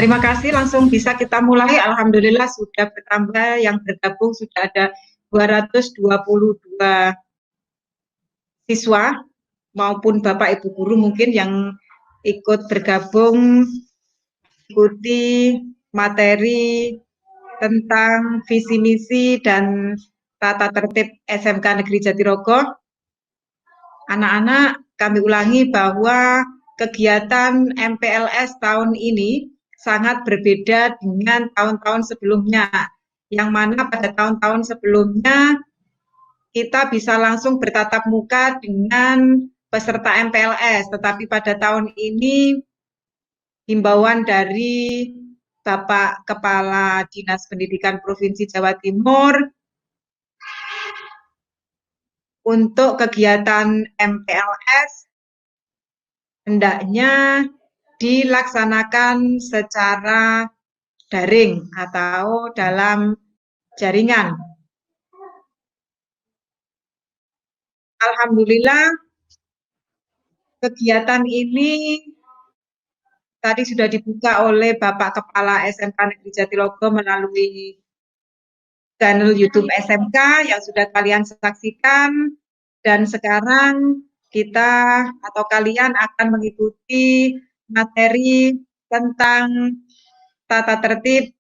Terima kasih, langsung bisa kita mulai. Alhamdulillah sudah bertambah, yang bergabung sudah ada 222 siswa maupun Bapak Ibu guru mungkin yang ikut bergabung ikuti materi tentang visi misi dan tata tertib SMK Negeri Jatirogo. Anak-anak, kami ulangi bahwa kegiatan MPLS tahun ini sangat berbeda dengan tahun-tahun sebelumnya, yang mana pada tahun-tahun sebelumnya kita bisa langsung bertatap muka dengan peserta MPLS, tetapi pada tahun ini himbauan dari Bapak Kepala Dinas Pendidikan Provinsi Jawa Timur untuk kegiatan MPLS hendaknya dilaksanakan secara daring atau dalam jaringan. Alhamdulillah kegiatan ini tadi sudah dibuka oleh Bapak Kepala SMK Negeri Jatirogo melalui channel YouTube SMK yang sudah kalian saksikan, dan sekarang kita atau kalian akan mengikuti materi tentang tata tertib,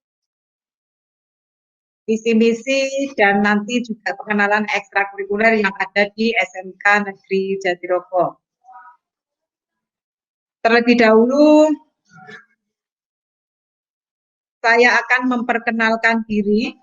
visi misi, dan nanti juga pengenalan ekstrakurikuler yang ada di SMK Negeri Jatirogo. Terlebih dahulu saya akan memperkenalkan diri.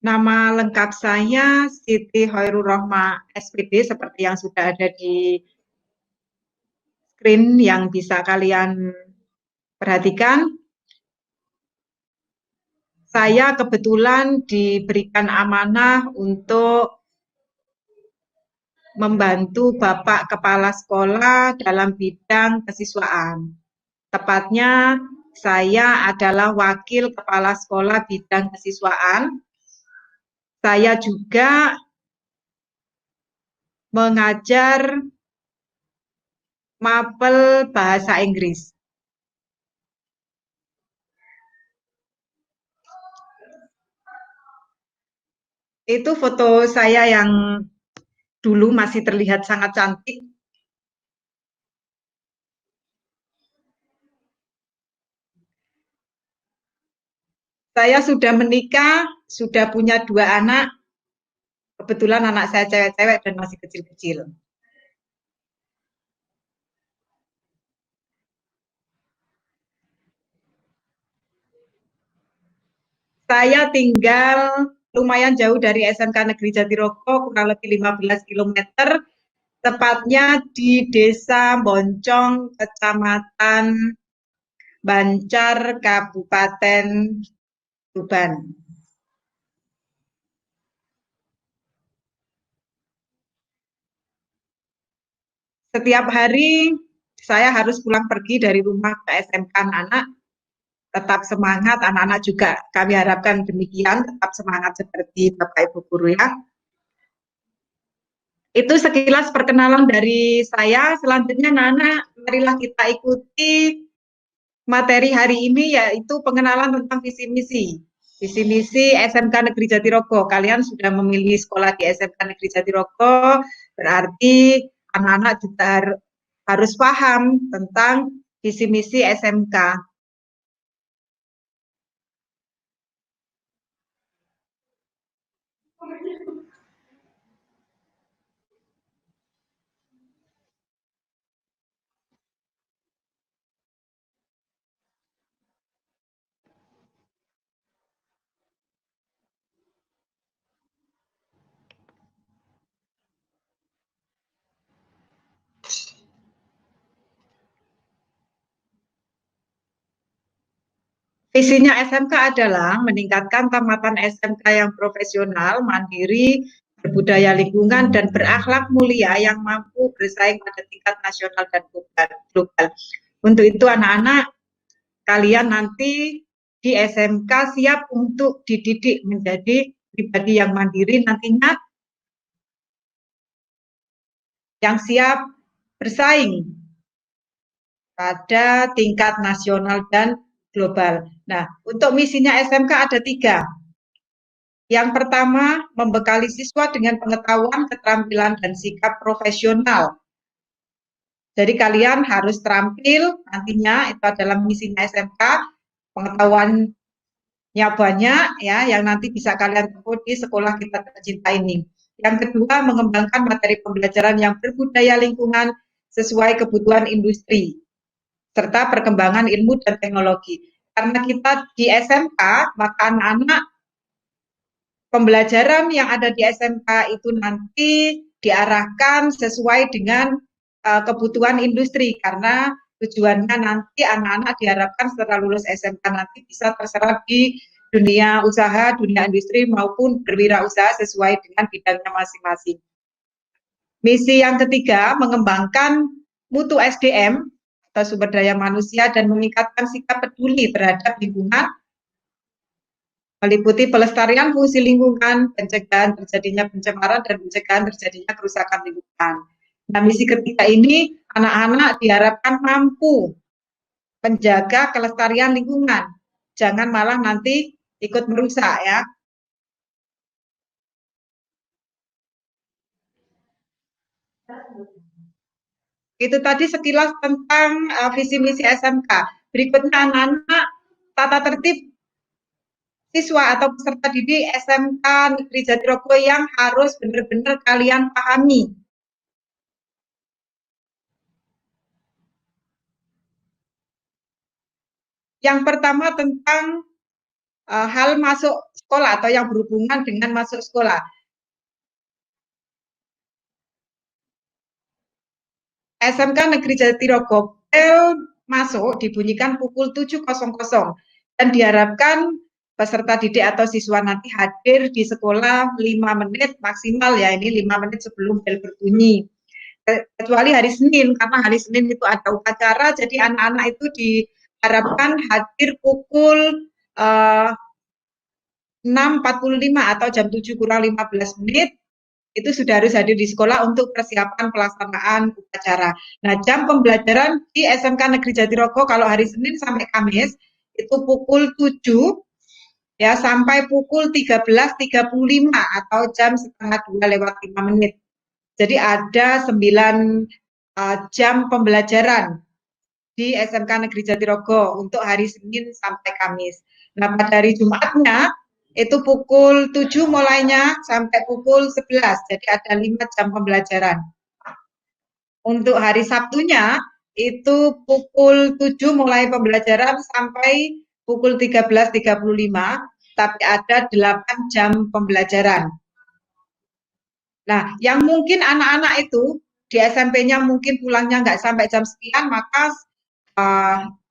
Nama lengkap saya Siti Hoirul Rohma SPD, seperti yang sudah ada di screen yang bisa kalian perhatikan. Saya kebetulan diberikan amanah untuk membantu Bapak Kepala Sekolah dalam bidang kesiswaan. Tepatnya saya adalah wakil Kepala Sekolah bidang kesiswaan. Saya juga mengajar mapel bahasa Inggris. Itu foto saya yang dulu masih terlihat sangat cantik. Saya sudah menikah, sudah punya 2 anak. Kebetulan anak saya cewek-cewek dan masih kecil-kecil. Saya tinggal lumayan jauh dari SMK Negeri Jatirogo, kurang lebih 15 km, tepatnya di Desa Boncong, Kecamatan Bancar, Kabupaten Tuban. Setiap hari saya harus pulang pergi dari rumah ke SMK anak-anak. Tetap semangat, anak-anak juga kami harapkan demikian, tetap semangat seperti Bapak Ibu guru ya. Itu sekilas perkenalan dari saya. Selanjutnya anak-anak, marilah kita ikuti materi hari ini, yaitu pengenalan tentang visi misi. Visi misi SMK Negeri Jatirogo. Kalian sudah memilih sekolah di SMK Negeri Jatirogo, berarti anak-anak juga harus paham tentang visi misi SMK. Visinya SMK adalah meningkatkan tamatan SMK yang profesional, mandiri, berbudaya lingkungan, dan berakhlak mulia yang mampu bersaing pada tingkat nasional dan global. Untuk itu anak-anak, kalian nanti di SMK siap untuk dididik menjadi pribadi yang mandiri nantinya, yang siap bersaing pada tingkat nasional dan global. Nah, untuk misinya SMK ada 3. Yang pertama, membekali siswa dengan pengetahuan, keterampilan, dan sikap profesional. Jadi kalian harus terampil nantinya, itu adalah misinya SMK, pengetahuannya banyak ya, yang nanti bisa kalian tempuh di sekolah kita tercinta ini. Yang kedua, mengembangkan materi pembelajaran yang berbudaya lingkungan sesuai kebutuhan industri, serta perkembangan ilmu dan teknologi. Karena kita di SMK, maka anak-anak pembelajaran yang ada di SMK itu nanti diarahkan sesuai dengan kebutuhan industri, karena tujuannya nanti anak-anak diharapkan setelah lulus SMK nanti bisa terserap di dunia usaha, dunia industri maupun berwirausaha sesuai dengan bidangnya masing-masing. Misi yang ketiga, mengembangkan mutu SDM atau sumber daya manusia dan meningkatkan sikap peduli terhadap lingkungan, meliputi pelestarian fungsi lingkungan, pencegahan terjadinya pencemaran, dan pencegahan terjadinya kerusakan lingkungan. Nah, misi ketiga ini anak-anak diharapkan mampu menjaga kelestarian lingkungan. Jangan malah nanti ikut merusak ya. Itu tadi sekilas tentang visi misi SMK. Berikutnya anak-anak tata tertib siswa atau peserta didik SMK Negeri Jatirogo yang harus benar-benar kalian pahami. Yang pertama tentang hal masuk sekolah atau yang berhubungan dengan masuk sekolah. SMK Negeri Jatirogo bel masuk dibunyikan pukul 7.00 dan diharapkan peserta didik atau siswa nanti hadir di sekolah 5 menit maksimal ya, ini 5 menit sebelum bel berbunyi. Kecuali hari Senin, karena hari Senin itu ada upacara, jadi anak-anak itu diharapkan hadir pukul 6.45 atau jam 7 kurang 15 menit itu sudah harus hadir di sekolah untuk persiapan pelaksanaan upacara. Nah, jam pembelajaran di SMK Negeri Jatirogo kalau hari Senin sampai Kamis itu pukul 7 ya sampai pukul 13.35 atau jam setengah 2 lewat 5 menit. Jadi ada 9 jam pembelajaran di SMK Negeri Jatirogo untuk hari Senin sampai Kamis. Nah, pada hari Jumatnya itu pukul 7 mulainya sampai pukul 11. Jadi ada 5 jam pembelajaran. Untuk hari Sabtunya itu pukul 7 mulai pembelajaran sampai pukul 13.35, tapi ada 8 jam pembelajaran. Nah, yang mungkin anak-anak itu di SMP-nya mungkin pulangnya nggak sampai jam sekian, maka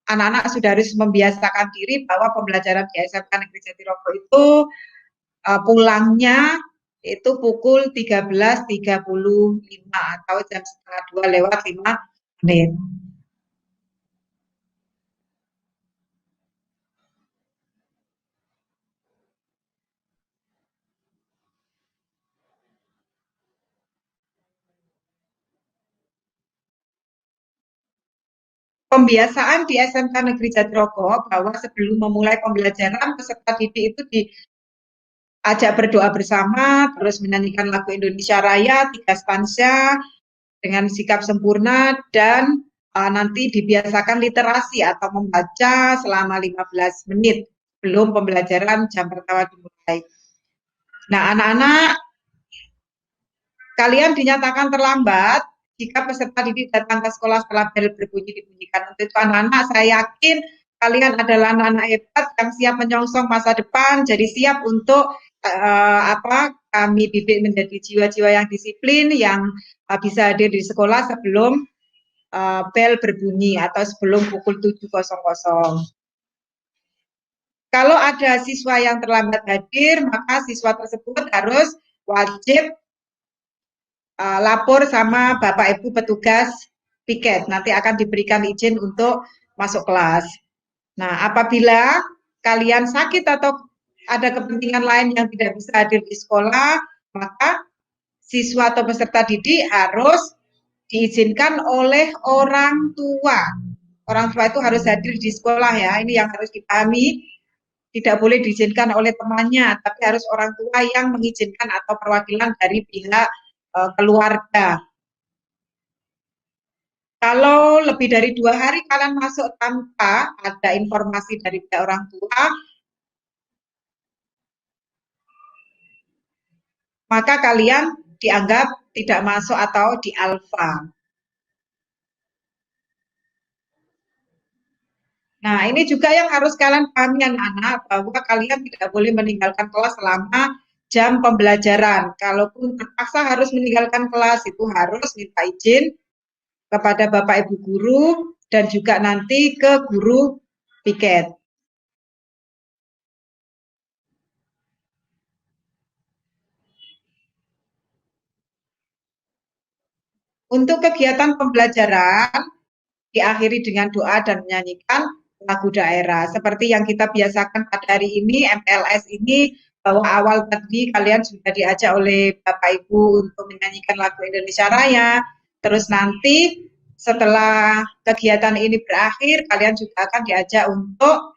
anak-anak sudah harus membiasakan diri bahwa pembelajaran di SMK Negeri Jatirogo itu pulangnya itu pukul 13.35 atau jam setengah 2 lewat 5 menit. pembiasaan di SMK Negeri Jatirogo bahwa sebelum memulai pembelajaran peserta didik itu diajak berdoa bersama, terus menyanyikan lagu Indonesia Raya 3 stanza dengan sikap sempurna dan nanti dibiasakan literasi atau membaca selama 15 menit sebelum pembelajaran jam pertama dimulai. Nah, anak-anak, kalian dinyatakan terlambat jika peserta didik datang ke sekolah setelah bel berbunyi dibunyikan. Untuk itu anak-anak, saya yakin kalian adalah anak-anak hebat yang siap menyongsong masa depan, jadi siap untuk kami didik menjadi jiwa-jiwa yang disiplin, yang bisa hadir di sekolah sebelum bel berbunyi atau sebelum pukul 7.00. Kalau ada siswa yang terlambat hadir, maka siswa tersebut harus wajib lapor sama Bapak Ibu petugas piket. Nanti akan diberikan izin untuk masuk kelas. Nah, apabila kalian sakit atau ada kepentingan lain yang tidak bisa hadir di sekolah, maka siswa atau peserta didik harus diizinkan oleh orang tua. Orang tua itu harus hadir di sekolah ya. Ini yang harus dipahami. Tidak boleh diizinkan oleh temannya, tapi harus orang tua yang mengizinkan atau perwakilan dari pihak keluarga. Kalau lebih dari 2 hari kalian masuk tanpa ada informasi dari pihak orang tua, maka kalian dianggap tidak masuk atau di alfa. Nah, ini juga yang harus kalian pahami anak-anak, bahwa kalian tidak boleh meninggalkan kelas selama jam pembelajaran. Kalaupun terpaksa harus meninggalkan kelas, itu harus minta izin kepada Bapak Ibu guru dan juga nanti ke guru piket. Untuk kegiatan pembelajaran diakhiri dengan doa dan menyanyikan lagu daerah. Seperti yang kita biasakan pada hari ini, MPLS ini, bahwa awal tadi kalian sudah diajak oleh Bapak Ibu untuk menyanyikan lagu Indonesia Raya. Terus nanti setelah kegiatan ini berakhir, kalian juga akan diajak untuk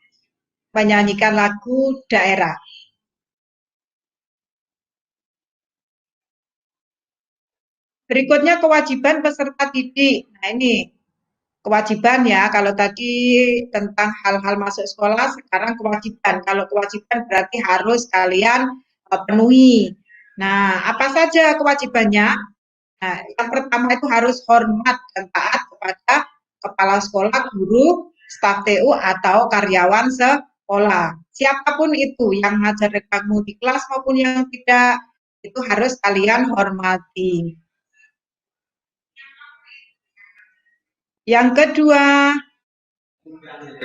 menyanyikan lagu daerah. Berikutnya kewajiban peserta didik. Nah, ini kewajiban ya, kalau tadi tentang hal-hal masuk sekolah, sekarang kewajiban. Kalau kewajiban berarti harus kalian penuhi. Nah, apa saja kewajibannya? Nah, yang pertama itu harus hormat dan taat kepada kepala sekolah, guru, staf TU atau karyawan sekolah. Siapapun itu yang ngajar kamu di kelas maupun yang tidak, itu harus kalian hormati. Yang kedua,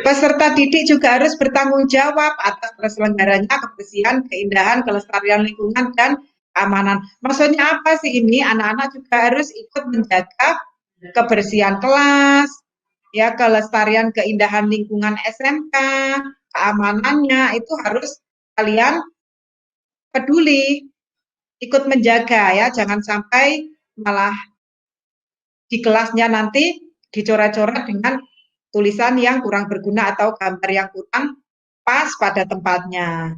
peserta didik juga harus bertanggung jawab atas terselenggaranya kebersihan, keindahan, kelestarian lingkungan, dan keamanan. Maksudnya apa sih ini? Anak-anak juga harus ikut menjaga kebersihan kelas, ya, kelestarian, keindahan lingkungan SMK, keamanannya itu harus kalian peduli, ikut menjaga ya, jangan sampai malah di kelasnya nanti dicoret-coret dengan tulisan yang kurang berguna atau gambar yang kurang pas pada tempatnya.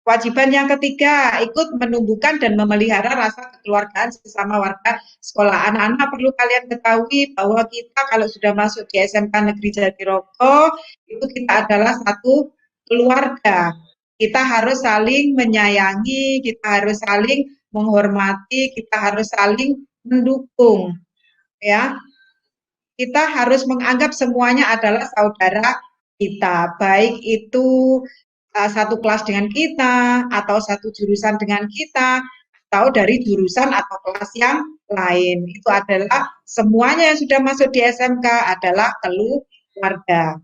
Kewajiban yang ketiga, ikut menumbuhkan dan memelihara rasa kekeluargaan sesama warga sekolah. Anak-anak perlu kalian ketahui bahwa kita kalau sudah masuk di SMK Negeri Jatirogo, itu kita adalah satu keluarga. Kita harus saling menyayangi, kita harus saling menghormati, kita harus saling mendukung. Ya, kita harus menganggap semuanya adalah saudara kita, baik itu satu kelas dengan kita, atau satu jurusan dengan kita, atau dari jurusan atau kelas yang lain. Itu adalah semuanya yang sudah masuk di SMK adalah keluarga.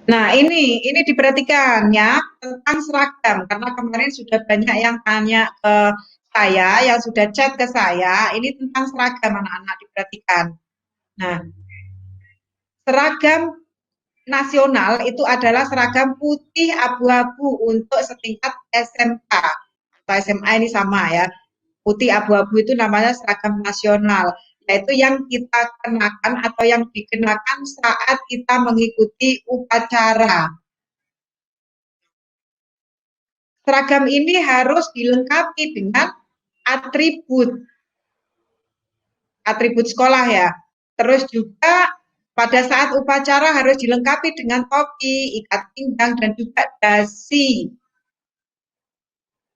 Nah, ini diperhatikan ya tentang seragam karena kemarin sudah banyak yang tanya ke saya, yang sudah chat ke saya, ini tentang seragam anak-anak diperhatikan. Nah, seragam nasional itu adalah seragam putih abu-abu untuk setingkat SMK atau SMA ini sama ya. Putih abu-abu itu namanya seragam nasional, yaitu yang kita kenakan atau yang dikenakan saat kita mengikuti upacara. Seragam ini harus dilengkapi dengan atribut, atribut sekolah ya. Terus juga pada saat upacara harus dilengkapi dengan topi, ikat pinggang, dan juga dasi.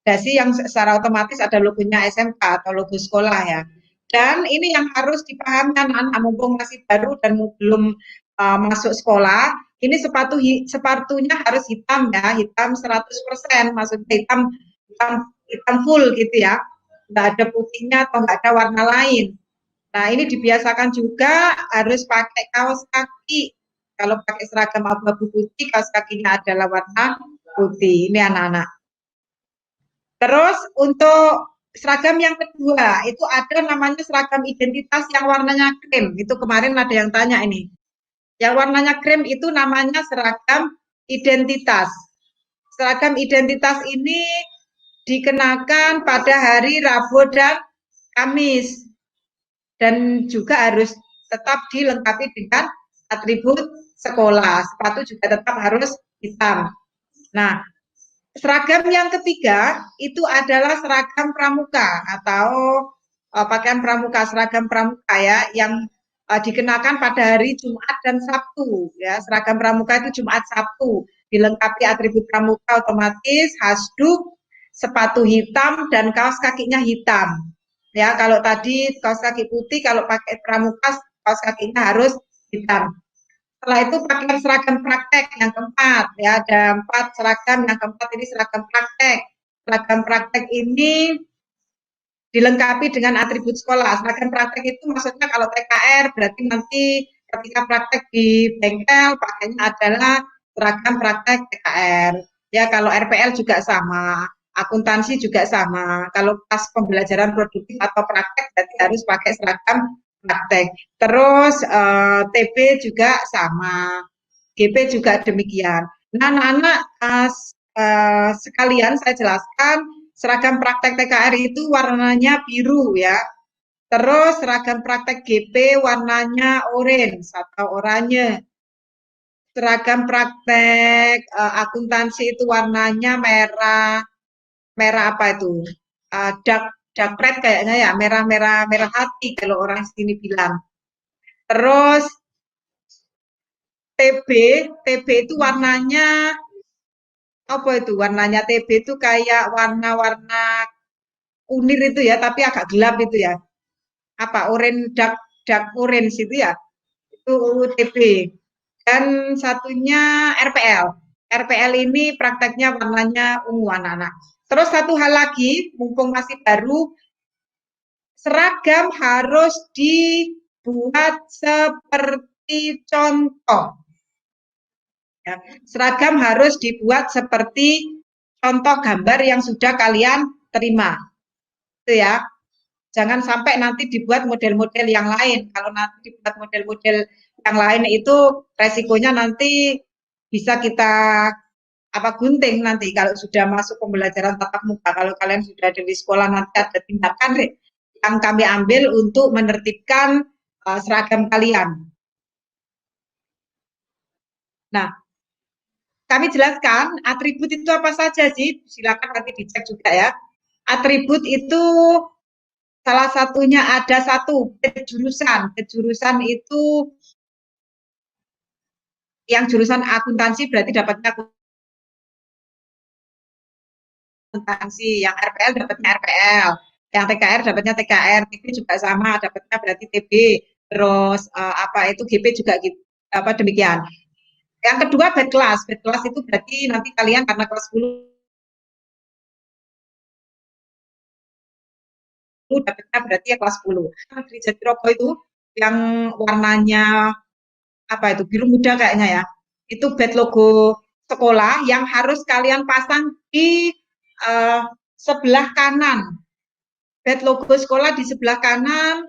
Dasi yang secara otomatis ada logonya SMK atau logo sekolah ya. Dan ini yang harus dipahami anak-anak mumpung masih baru dan belum masuk sekolah, ini sepatunya harus hitam ya, hitam 100%, maksudnya hitam full gitu ya. Nggak ada putihnya atau nggak ada warna lain. Nah, ini dibiasakan juga harus pakai kaos kaki. Kalau pakai seragam abu-abu putih, kaos kakinya adalah warna putih. Ini anak-anak. Terus untuk seragam yang kedua, itu ada namanya seragam identitas yang warnanya krem. Itu kemarin ada yang tanya ini. Yang warnanya krem itu namanya seragam identitas. Seragam identitas ini dikenakan pada hari Rabu dan Kamis. Dan juga harus tetap dilengkapi dengan atribut sekolah. Sepatu juga tetap harus hitam. Nah, seragam yang ketiga itu adalah seragam pramuka atau pakaian pramuka, seragam pramuka ya, yang dikenakan pada hari Jumat dan Sabtu ya. Seragam pramuka itu Jumat Sabtu, dilengkapi atribut pramuka otomatis, hasduk, sepatu hitam dan kaos kakinya hitam. Ya, kalau tadi kaos kaki putih, kalau pakai pramuka kaos kakinya harus hitam. Setelah itu pakai seragam praktek yang keempat ya, ada 4 seragam. Yang keempat ini seragam praktek. Seragam praktek ini dilengkapi dengan atribut sekolah. Seragam praktek itu maksudnya kalau TKR berarti nanti ketika praktek di bengkel pakainya adalah seragam praktek TKR. Ya, kalau RPL juga sama, akuntansi juga sama. Kalau pas pembelajaran produktif atau praktek berarti harus pakai seragam praktek. Terus TB juga sama, GP juga demikian. Nah, anak-anak sekalian saya jelaskan, seragam praktek TKR itu warnanya biru ya. Terus seragam praktek GP warnanya orange atau oranye. Seragam praktek akuntansi itu warnanya merah, merah apa itu? Dark red kayaknya ya, merah hati kalau orang sini bilang. Terus TB, TB itu warnanya apa itu? Warnanya TB itu kayak warna-warna unir itu ya, tapi agak gelap itu ya. Apa? Orange, dark orange itu ya. Itu TB. Dan satunya RPL. RPL ini prakteknya warnanya ungu anak-anak. Terus satu hal lagi, mumpung masih baru, seragam harus dibuat seperti contoh. Ya, seragam harus dibuat seperti contoh gambar yang sudah kalian terima. Itu ya. Jangan sampai nanti dibuat model-model yang lain. Kalau nanti dibuat model-model yang lain itu resikonya nanti bisa kita gunting nanti kalau sudah masuk pembelajaran tatap muka. Kalau kalian sudah ada di sekolah nanti ada tindakan yang kami ambil untuk menertibkan seragam kalian. Nah, kami jelaskan atribut itu apa saja sih? Silakan nanti dicek juga ya. Atribut itu salah satunya ada satu kejurusan. Kejurusan itu yang jurusan akuntansi berarti dapatnya akuntansi, yang RPL dapatnya RPL, yang TKR dapatnya TKR, TB juga sama dapatnya berarti TB, terus apa itu GP juga gitu, apa demikian. Yang kedua bed class itu berarti nanti kalian karena kelas 10 dapatnya berarti ya kelas 10. Negeri Jatirogo itu yang warnanya apa itu biru muda kayaknya ya. Itu bed logo sekolah yang harus kalian pasang di sebelah kanan. Bed logo sekolah di sebelah kanan,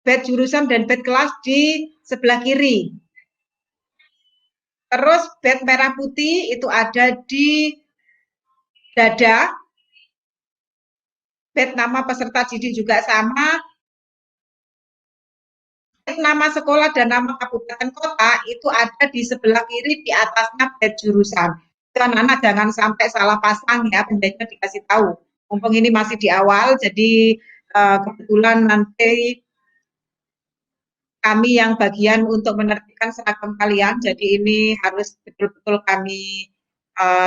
bed jurusan dan bed kelas di sebelah kiri. Terus bed merah putih itu ada di dada. Bed nama peserta didik juga sama. Nama sekolah dan nama kabupaten kota itu ada di sebelah kiri di atasnya bed jurusan. Dan anak jangan sampai salah pasang ya, penjahitnya dikasih tahu. Mumpung ini masih di awal, jadi kebetulan nanti kami yang bagian untuk menertibkan seragam kalian, jadi ini harus betul-betul kami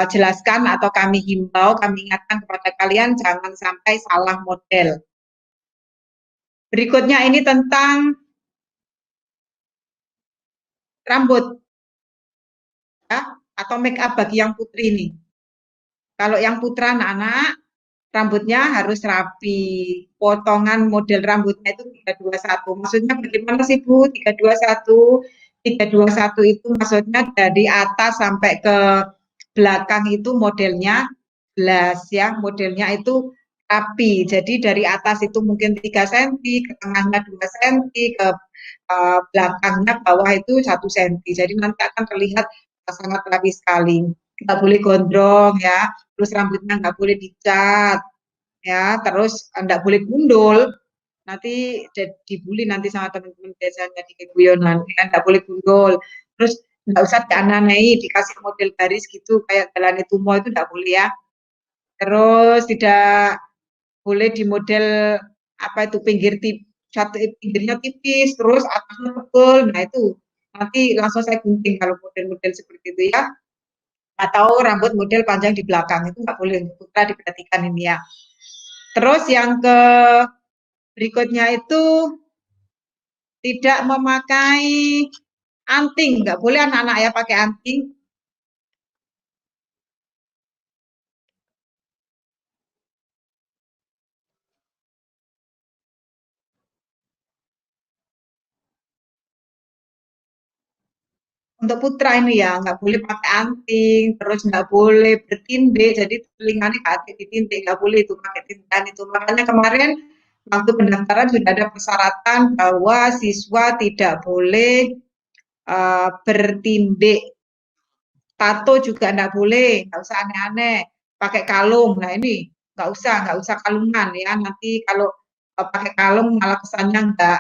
jelaskan atau kami himbau, kami ingatkan kepada kalian jangan sampai salah model. Berikutnya ini tentang rambut ya, atau make up bagi yang putri ini. Kalau yang putra anak-anak, rambutnya harus rapi. Potongan model rambutnya itu 321. Maksudnya bagaimana sih Bu? 321. 321 itu maksudnya dari atas sampai ke belakang itu modelnya jelas ya, modelnya itu rapi. Jadi dari atas itu mungkin 3 cm, ke tengahnya 2 cm, ke belakangnya bawah itu 1 cm. Jadi nanti akan terlihat sangat rapi sekali. Nggak boleh gondrong ya, terus rambutnya nggak boleh dicat ya, terus nggak boleh gundul. Nanti dibully nanti sama teman-teman biasanya di guyonan, ya nggak boleh gundul. Terus nggak usah diananei, dikasih model garis gitu kayak jalan itu mau itu nggak boleh ya. Terus tidak boleh di model apa itu pinggir satu pinggirnya tipis, terus atasnya tebal. Nah itu nanti langsung saya gunting kalau model-model seperti itu ya. Atau rambut model panjang di belakang itu nggak boleh, putra diperhatikan ini ya. Terus yang ke berikutnya itu tidak memakai anting, nggak boleh anak-anak ya pakai anting. Untuk putra ini ya nggak boleh pakai anting, terus nggak boleh bertindih, jadi telinganya nggak ditindik, nggak boleh itu pakai tindikan itu. Makanya kemarin waktu pendaftaran sudah ada persyaratan bahwa siswa tidak boleh bertindik. Tato juga nggak boleh, nggak usah aneh-aneh. Pakai kalung, nah ini nggak usah kalungan ya. Nanti kalau pakai kalung malah kesannya nggak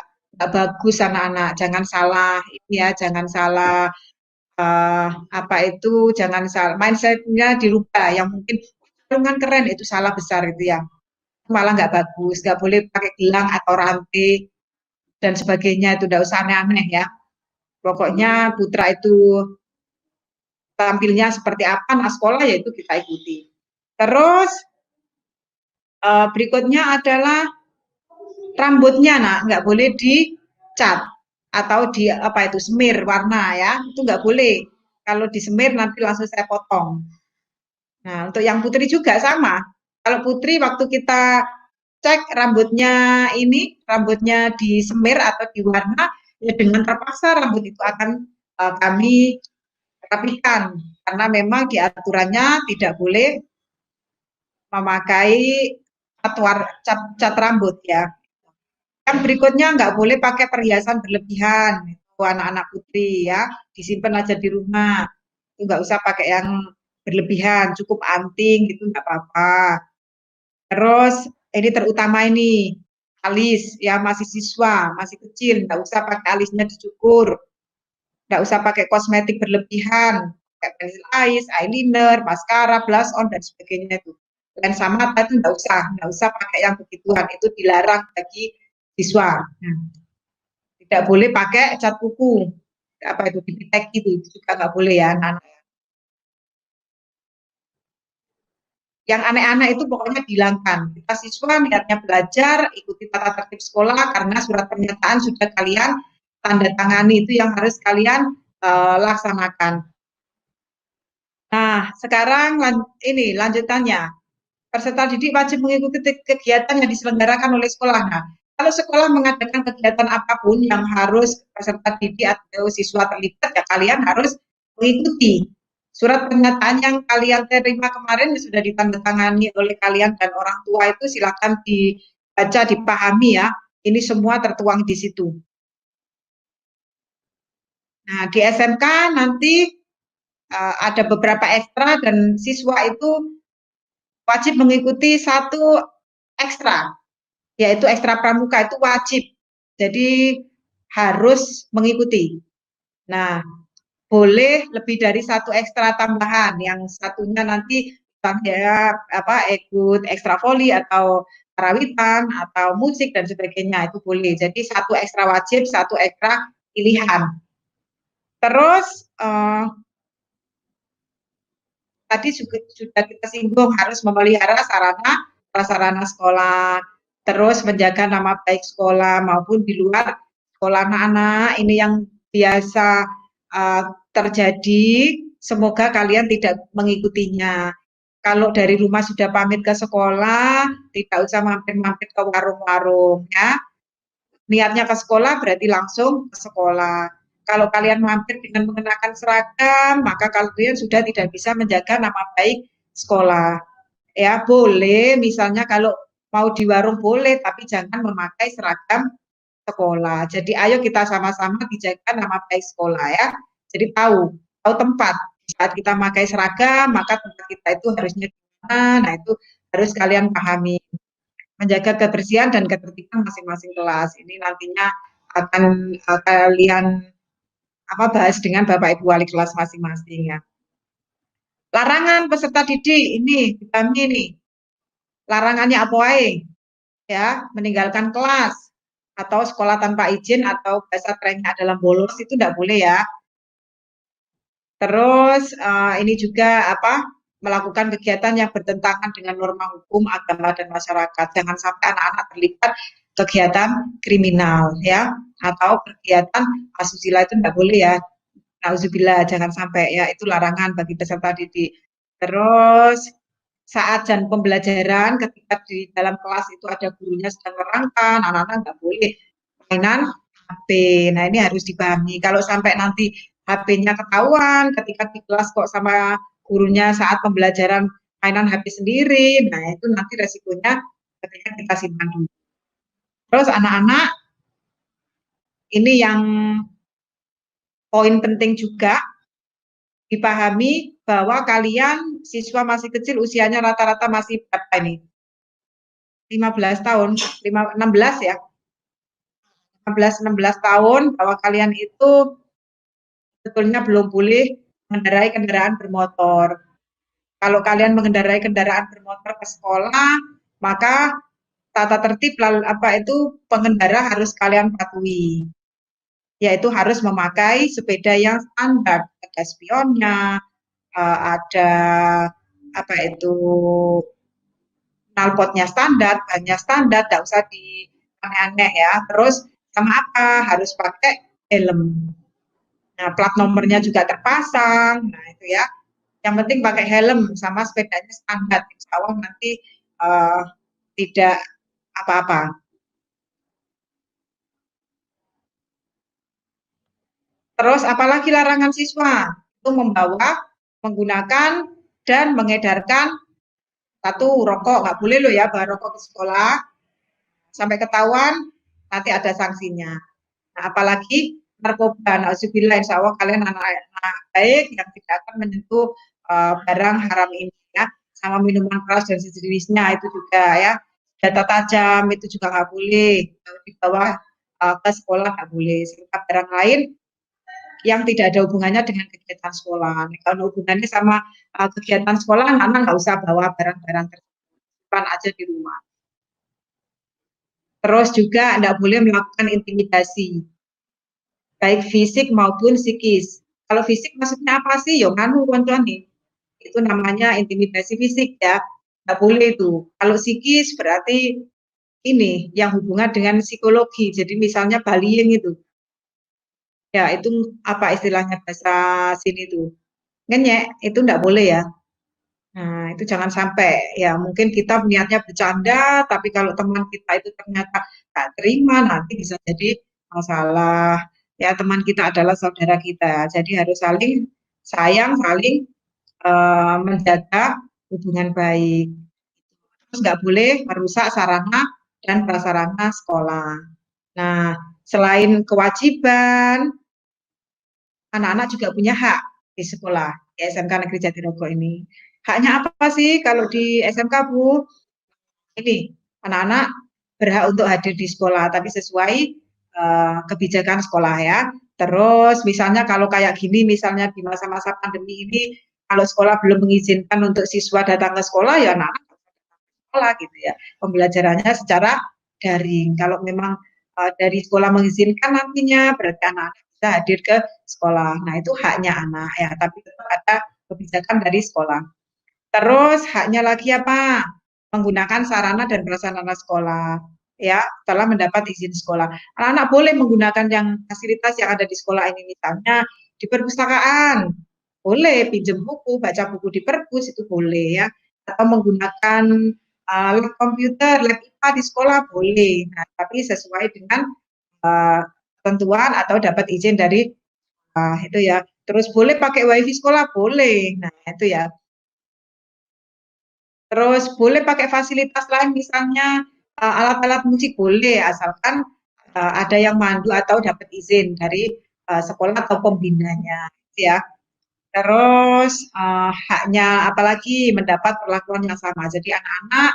bagus anak-anak. Jangan salah ini ya, jangan salah apa itu, jangan salah mindsetnya dirubah. Yang mungkin kalungan keren itu salah besar itu ya. Malah nggak bagus, nggak boleh pakai gelang atau rantai dan sebagainya itu nggak usah aneh-aneh ya. Pokoknya putra itu tampilnya seperti apa nah sekolah ya itu kita ikuti. Terus berikutnya adalah rambutnya nah nggak boleh dicat atau di apa itu semir warna ya itu nggak boleh. Kalau disemir nanti langsung saya potong. Nah untuk yang putri juga sama. Kalau putri waktu kita cek rambutnya ini rambutnya disemir atau diwarna ya dengan terpaksa rambut itu akan kami rapikan karena memang di aturannya tidak boleh memakai cat rambut ya. Yang berikutnya nggak boleh pakai perhiasan berlebihan, itu anak-anak putri ya, disimpan aja di rumah. Itu nggak usah pakai yang berlebihan, cukup anting gitu nggak apa-apa. Terus ini terutama ini alis ya masih siswa, masih kecil, nggak usah pakai alisnya dicukur, nggak usah pakai kosmetik berlebihan, kayak pensil ais, eyeliner, maskara, blush on dan sebagainya itu. Lensa mata itu nggak usah pakai yang begituan, itu dilarang bagi siswa. Nah, tidak boleh pakai cat kuku, apa itu dipitek itu juga nggak boleh ya anak-anak. Yang aneh-aneh itu pokoknya dihilangkan. Kita siswa niatnya belajar, ikuti tata tertib sekolah karena surat pernyataan sudah kalian tanda tangani itu yang harus kalian laksanakan. Nah, sekarang ini lanjutannya. Peserta didik wajib mengikuti kegiatan yang diselenggarakan oleh sekolah. Nah, kalau sekolah mengadakan kegiatan apapun yang harus peserta didik atau siswa terlibat, ya kalian harus mengikuti. Surat pernyataan yang kalian terima kemarin sudah ditandatangani oleh kalian dan orang tua itu silakan dibaca, dipahami ya. Ini semua tertuang di situ. Nah, di SMK nanti ada beberapa ekstra dan siswa itu wajib mengikuti satu ekstra, yaitu ekstra pramuka itu wajib. Jadi harus mengikuti. Nah, boleh lebih dari satu ekstra tambahan, yang satunya nanti ya ikut ekstra voli atau karawitan atau musik dan sebagainya itu boleh. Jadi satu ekstra wajib, satu ekstra pilihan. Terus tadi sudah kita singgung harus memelihara sarana prasarana sekolah, terus menjaga nama baik sekolah maupun di luar sekolah anak-anak. Ini yang biasa terjadi, semoga kalian tidak mengikutinya. Kalau dari rumah sudah pamit ke sekolah, tidak usah mampir-mampir ke warung-warung ya. Niatnya ke sekolah berarti langsung ke sekolah. Kalau kalian mampir dengan mengenakan seragam, maka kalian sudah tidak bisa menjaga nama baik sekolah. Ya, boleh misalnya kalau mau di warung boleh, tapi jangan memakai seragam sekolah. Jadi ayo kita sama-sama dijaga nama baik sekolah ya. Jadi tahu tempat. Saat kita memakai seragam, maka tempat kita itu harusnya di mana. Nah, itu harus kalian pahami. Menjaga kebersihan dan ketertiban masing-masing kelas. Ini nantinya akan kalian bahas dengan Bapak Ibu wali kelas masing-masing ya. Larangan peserta didik ini dipahami nih. Larangannya apa ya? Meninggalkan kelas atau sekolah tanpa izin atau bahasa kerennya dalam bolos itu tidak boleh ya. Terus ini juga melakukan kegiatan yang bertentangan dengan norma hukum, agama dan masyarakat. Jangan sampai anak-anak terlibat kegiatan kriminal ya atau kegiatan asusila itu tidak boleh ya. Nauzubillah, jangan sampai ya, itu larangan bagi peserta didik. Terus saat jam pembelajaran ketika di dalam kelas itu ada gurunya sedang menerangkan, anak-anak nggak boleh mainan HP. Nah, ini harus dipahami. Kalau sampai nanti HP-nya ketahuan ketika di kelas kok sama gurunya saat pembelajaran mainan HP sendiri, nah itu nanti resikonya ketika kita simpan dulu. Terus anak-anak ini yang poin penting juga dipahami bahwa kalian siswa masih kecil, usianya rata-rata masih berapa ini? 15 tahun, 16 ya. 15-16 tahun bahwa kalian itu sebetulnya belum boleh mengendarai kendaraan bermotor. Kalau kalian mengendarai kendaraan bermotor ke sekolah, maka tata tertib pengendara harus kalian patuhi. Yaitu harus memakai sepeda yang standar, ada spionnya, ada knalpotnya standar, bannya standar, tidak usah di aneh-aneh ya. Terus sama harus pakai helm. Nah, plat nomornya juga terpasang. Nah, itu ya. Yang penting pakai helm sama sepedanya standar. Insya Allah nanti tidak apa-apa. Terus apalagi larangan siswa? Itu membawa, menggunakan, dan mengedarkan satu rokok. Nggak boleh loh ya bawa rokok ke sekolah. Sampai ketahuan, nanti ada sanksinya. Nah, apalagi narkoba. Nauzubillah, insya Allah kalian anak-anak baik yang tidak akan menyentuh barang haram ini ya. Sama minuman keras dan sejenisnya itu juga ya. Data tajam itu juga nggak boleh dibawa ke sekolah, nggak boleh. Serta barang lain yang tidak ada hubungannya dengan kegiatan sekolah. Kalau hubungannya sama kegiatan sekolah, anak-anak nggak usah bawa barang-barang tersebut aja di rumah. Terus juga tidak boleh melakukan intimidasi, baik fisik maupun psikis. Kalau fisik maksudnya apa sih? Yo nganu nih. Itu namanya intimidasi fisik ya. Nggak boleh itu. Kalau psikis berarti ini yang hubungan dengan psikologi. Jadi misalnya bullying itu. Ya, itu apa istilahnya bahasa sini tuh. Ngenyek, itu enggak boleh ya. Nah, itu jangan sampai ya mungkin kita niatnya bercanda, tapi kalau teman kita itu ternyata nggak terima, nanti bisa jadi masalah. Ya, teman kita adalah saudara kita, jadi harus saling sayang, saling menjaga hubungan baik. Terus nggak boleh merusak sarana dan prasarana sekolah. Nah, selain kewajiban, anak-anak juga punya hak di sekolah di SMK Negeri Jatirogo ini. Haknya apa sih kalau di SMK, Bu? Ini anak-anak berhak untuk hadir di sekolah, tapi sesuai kebijakan sekolah ya. Terus misalnya kalau kayak gini, misalnya di masa-masa pandemi ini, kalau sekolah belum mengizinkan untuk siswa datang ke sekolah, ya anak-anak sekolah gitu ya. Pembelajarannya secara daring. Kalau memang dari sekolah mengizinkan nantinya, berarti anak-anak bisa hadir ke sekolah. Nah itu haknya anak ya, tapi tetap ada kebijakan dari sekolah. Terus haknya lagi apa? Menggunakan sarana dan prasarana sekolah. Ya, setelah mendapat izin sekolah. Anak-anak boleh menggunakan yang fasilitas yang ada di sekolah ini, misalnya di perpustakaan. Boleh pinjam buku, baca buku di perpus itu boleh ya. Atau menggunakan lab komputer, lab IPA di sekolah boleh. Nah, tapi sesuai dengan ketentuan atau dapat izin dari itu ya. Terus boleh pakai wifi sekolah boleh. Nah, itu ya. Terus boleh pakai fasilitas lain misalnya alat-alat musik boleh asalkan ada yang mandu atau dapat izin dari sekolah atau pembinanya ya. Terus haknya apalagi mendapat perlakuan yang sama. Jadi anak-anak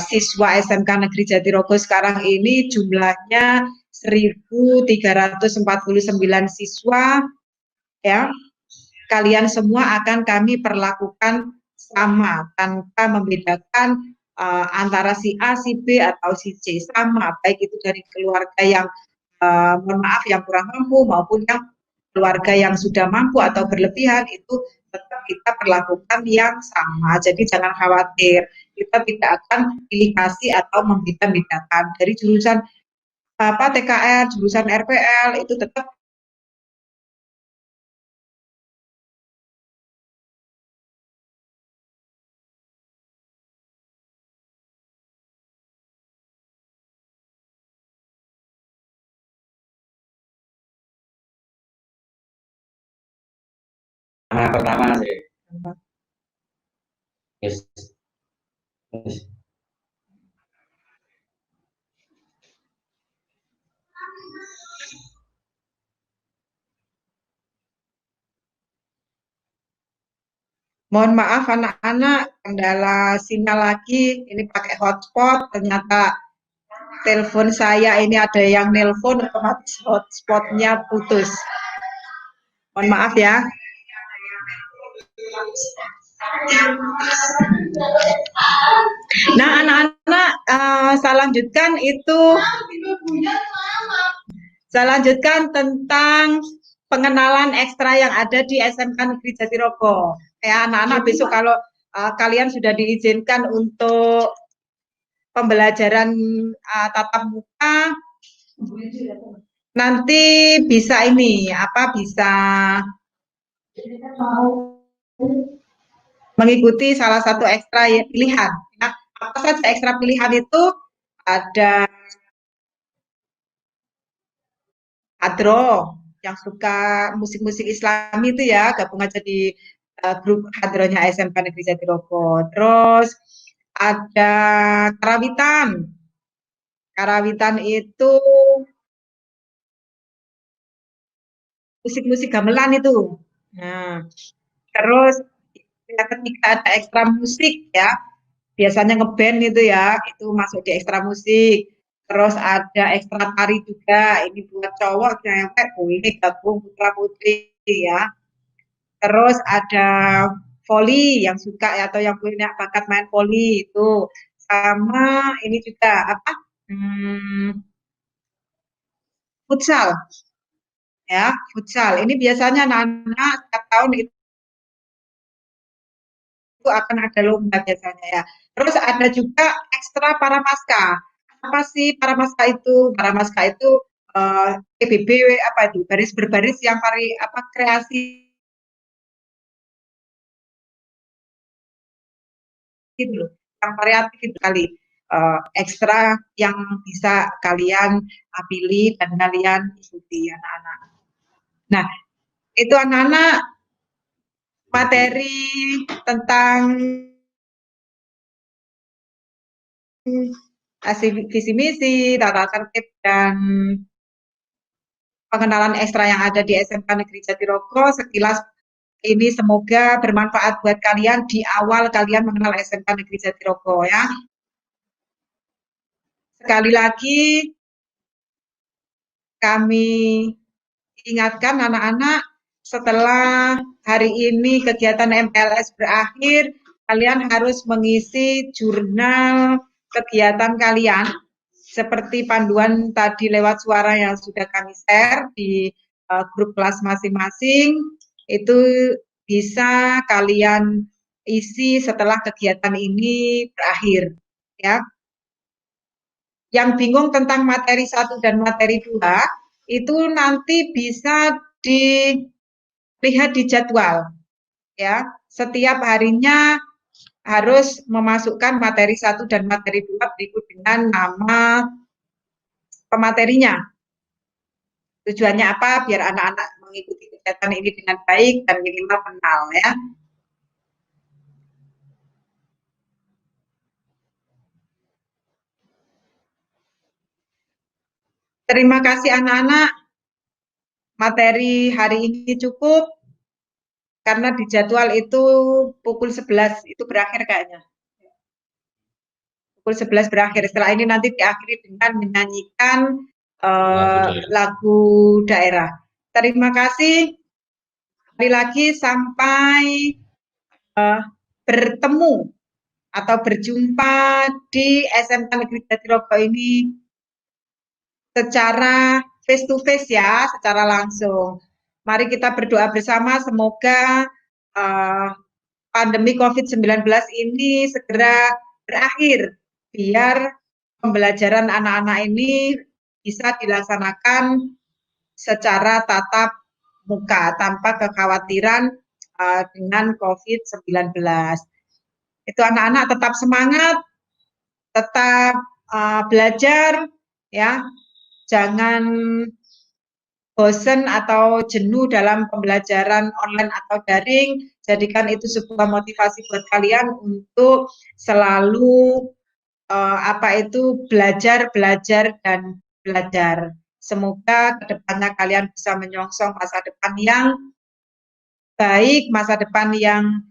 siswa SMK Negeri Jatirogo sekarang ini jumlahnya 1.349 siswa ya. Kalian semua akan kami perlakukan sama tanpa membedakan antara si A, si B atau si C, sama baik itu dari keluarga yang mohon maaf yang kurang mampu maupun yang keluarga yang sudah mampu atau berlebihan itu tetap kita perlakukan yang sama. Jadi jangan khawatir, kita tidak akan pilih kasih atau membeda-bedakan dari jurusan apa TKR, jurusan RPL itu tetap Pertama sih. Yes. Yes. mohon maaf anak-anak, kendala sinyal lagi, ini pakai hotspot, ternyata telepon saya ini ada yang nelpon, otomatis hotspotnya putus. Mohon maaf ya. Nah anak-anak, saya lanjutkan itu, saya lanjutkan tentang pengenalan ekstra yang ada di SMK Negeri Jatirogo. Ya anak-anak besok kalau kalian sudah diizinkan untuk pembelajaran tatap muka nanti bisa ini apa bisa mengikuti salah satu ekstra pilihan. Nah, apa saja ekstra pilihan itu? Ada hadro yang suka musik-musik Islam itu ya, gabung aja di grup hadronya SMK Negeri Jatirogo. Terus ada karawitan. Karawitan itu musik-musik gamelan itu. Nah, terus yang ketiga ada ekstra musik ya. Biasanya ngeband itu ya, itu masuk di ekstra musik. Terus ada ekstra tari juga, ini buat cowok cewek boleh gabung putra putri ya. Terus ada voli yang suka ya atau yang punya bakat main voli itu. Sama ini juga apa? Futsal ya, futsal. Ini biasanya anak-anak setiap tahun itu akan ada lomba biasanya ya. Terus ada juga ekstra Paramaska. Apa sih Paramaska itu? Paramaska itu PBB apa itu? Baris berbaris yang apa kreasi gitu loh. Yang variatif itu kali ekstra yang bisa kalian pilih dan kalian ikuti anak-anak. Nah, itu anak-anak materi tentang visi misi, tata tertib dan pengenalan ekstra yang ada di SMK Negeri Jatirogo sekilas Ini semoga bermanfaat buat kalian di awal kalian mengenal SMK Negeri Jatirogo ya. Sekali lagi kami ingatkan anak-anak, setelah hari ini kegiatan MPLS berakhir, kalian harus mengisi jurnal kegiatan kalian seperti panduan tadi lewat suara yang sudah kami share di grup kelas masing-masing. Itu bisa kalian isi setelah kegiatan ini berakhir ya. Yang bingung tentang materi 1 dan materi 2 itu nanti bisa dilihat di jadwal ya. Setiap harinya harus memasukkan materi 1 dan materi 2 berikut dengan nama pematerinya. Tujuannya apa? Biar anak-anak mengikuti kegiatan ini dengan baik dan minimal kenal ya. Terima kasih anak-anak. Materi hari ini cukup karena di jadwal itu pukul 11 itu berakhir kayaknya. Pukul 11 berakhir. Setelah ini nanti diakhiri dengan menyanyikan lagu daerah. Terima kasih. Sekali lagi sampai bertemu atau berjumpa di SMK Negeri Jatirogo ini secara face to face ya, secara langsung. Mari kita berdoa bersama semoga pandemi COVID-19 ini segera berakhir biar pembelajaran anak-anak ini bisa dilaksanakan secara tatap muka tanpa kekhawatiran dengan COVID-19. Itu anak-anak tetap semangat, tetap belajar ya. Jangan bosen atau jenuh dalam pembelajaran online atau daring, jadikan itu sebuah motivasi buat kalian untuk selalu belajar, dan belajar. Semoga kedepannya kalian bisa menyongsong masa depan yang baik, masa depan yang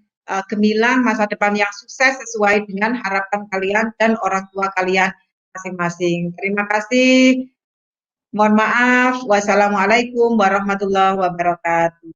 gemilang, masa depan yang sukses sesuai dengan harapan kalian dan orang tua kalian masing-masing. Terima kasih. Mohon maaf. Wassalamualaikum warahmatullahi wabarakatuh.